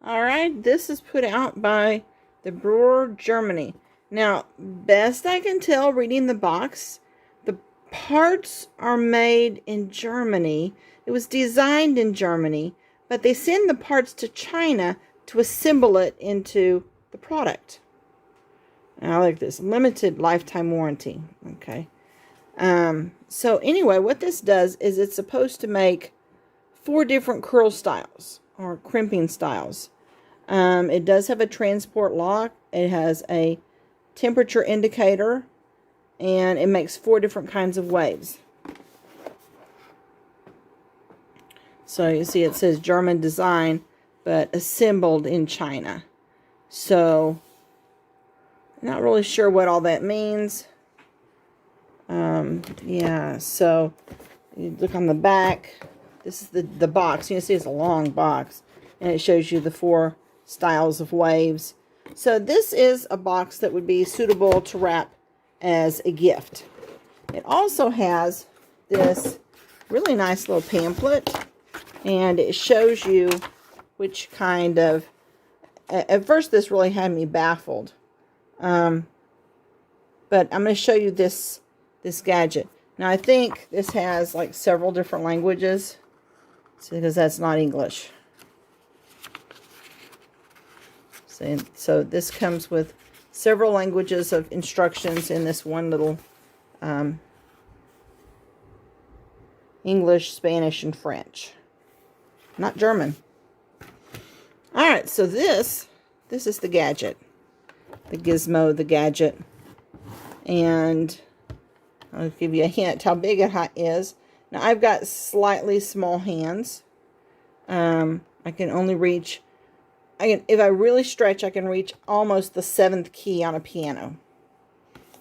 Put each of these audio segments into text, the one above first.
Alright, this is put out by the Beurer, Germany. Now, best I can tell reading the box, the parts are made in Germany. It was designed in Germany, but they send the parts to China to assemble it into the product. I like this. Limited lifetime warranty. Okay. So anyway, what this does is it's supposed to make 4 different curl styles or crimping styles. It does have a transport lock. It has a temperature indicator, and it makes 4 different kinds of waves. So you see it says German design, but assembled in China. So I'm not really sure what all that means. Yeah, so you look on the back. This is the box. You can see it's a long box, and it shows you the 4 styles of waves. So this is a box that would be suitable to wrap as a gift. It also has this really nice little pamphlet, and it shows you which kind of... At first this really had me baffled. But I'm going to show you this gadget. Now I think this has like several different languages, because that's not English. So this comes with several languages of instructions in this one little English, Spanish, and French. Not German. Alright, so this is the gadget. The gizmo, the gadget. And I'll give you a hint how big it is. Now I've got slightly small hands. I can only reach... if I really stretch, I can reach almost the 7th key on a piano.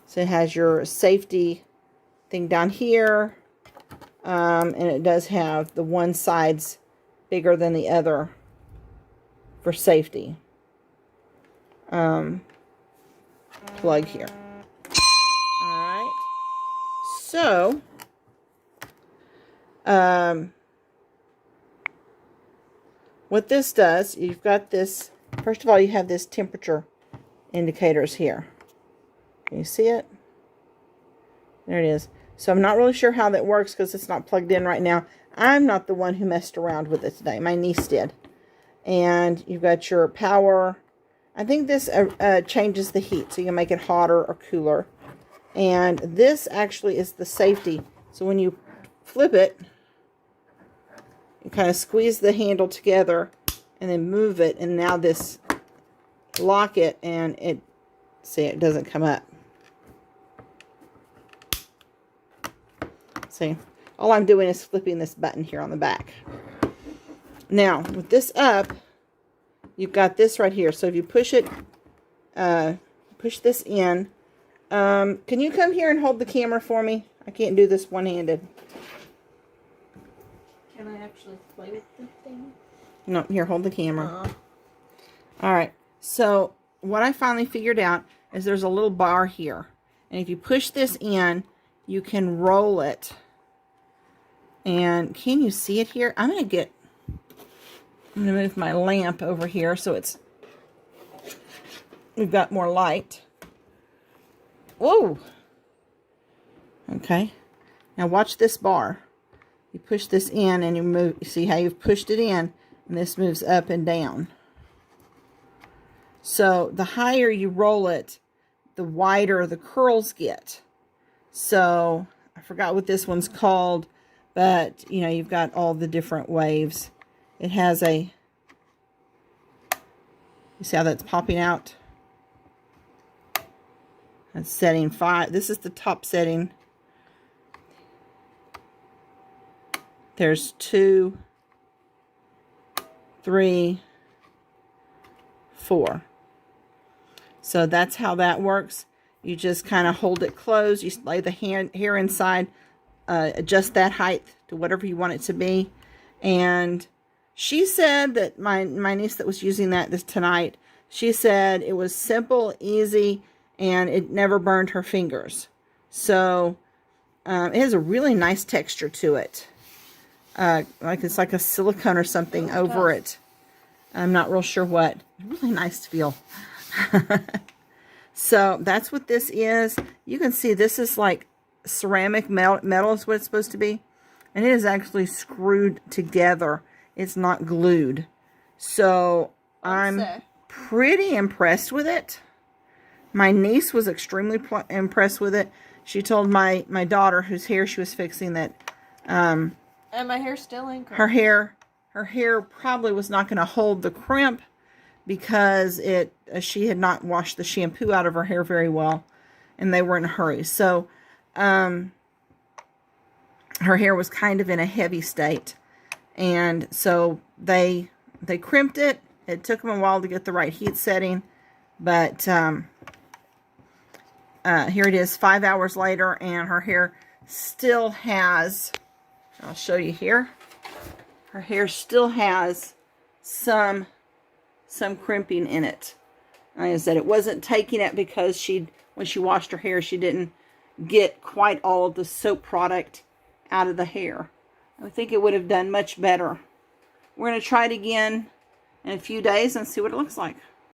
So it has your safety thing down here. And it does have the one side's bigger than the other for safety. Plug here. Alright. So, what this does, you've got this, first of all, you have this temperature indicators here. Can you see it? There it is. So I'm not really sure how that works because it's not plugged in right now. I'm not the one who messed around with it today. My niece did. And you've got your power. I think this changes the heat, so you can make it hotter or cooler. And this actually is the safety. So when you flip it, you kind of squeeze the handle together and then move it, and now this lock it, and see, it doesn't come up. See, all I'm doing is flipping this button here on the back. Now with this up, you've got this right here. So if you push it, push this in. Can you come here and hold the camera for me? I can't do this one-handed. Can I actually play with the thing? No, here, hold the camera. Alright, so what I finally figured out is there's a little bar here. And if you push this in, you can roll it. And can you see it here? I'm going to move my lamp over here so we've got more light. Whoa! Okay. Now watch this bar. You push this in and you move. You see how you've pushed it in, and this moves up and down. So the higher you roll it, the wider the curls get. So I forgot what this one's called, but you know, you've got all the different waves. It has you see how that's popping out? That's setting 5. This is the top setting. There's 2, 3, 4. So that's how that works. You just kind of hold it closed. You lay the hair inside, adjust that height to whatever you want it to be. And she said that my niece that was using this tonight, she said it was simple, easy, and it never burned her fingers. So it has a really nice texture to it. Like it's like a silicone or something over it. I'm not real sure what. It's really nice to feel. So that's what this is. You can see this is like ceramic metal is what it's supposed to be. And it is actually screwed together. It's not glued. So I'm pretty impressed with it. My niece was extremely impressed with it. She told my daughter, whose hair she was fixing, that and my hair's still in crimp. her hair probably was not going to hold the crimp because she had not washed the shampoo out of her hair very well, and they were in a hurry. So her hair was kind of in a heavy state, and so they crimped it. It took them a while to get the right heat setting, but here it is 5 hours later, and her hair still has, I'll show you here, her hair still has some crimping in it. Like I said, it wasn't taking it because when she washed her hair, she didn't get quite all of the soap product out of the hair. I think it would have done much better. We're going to try it again in a few days and see what it looks like.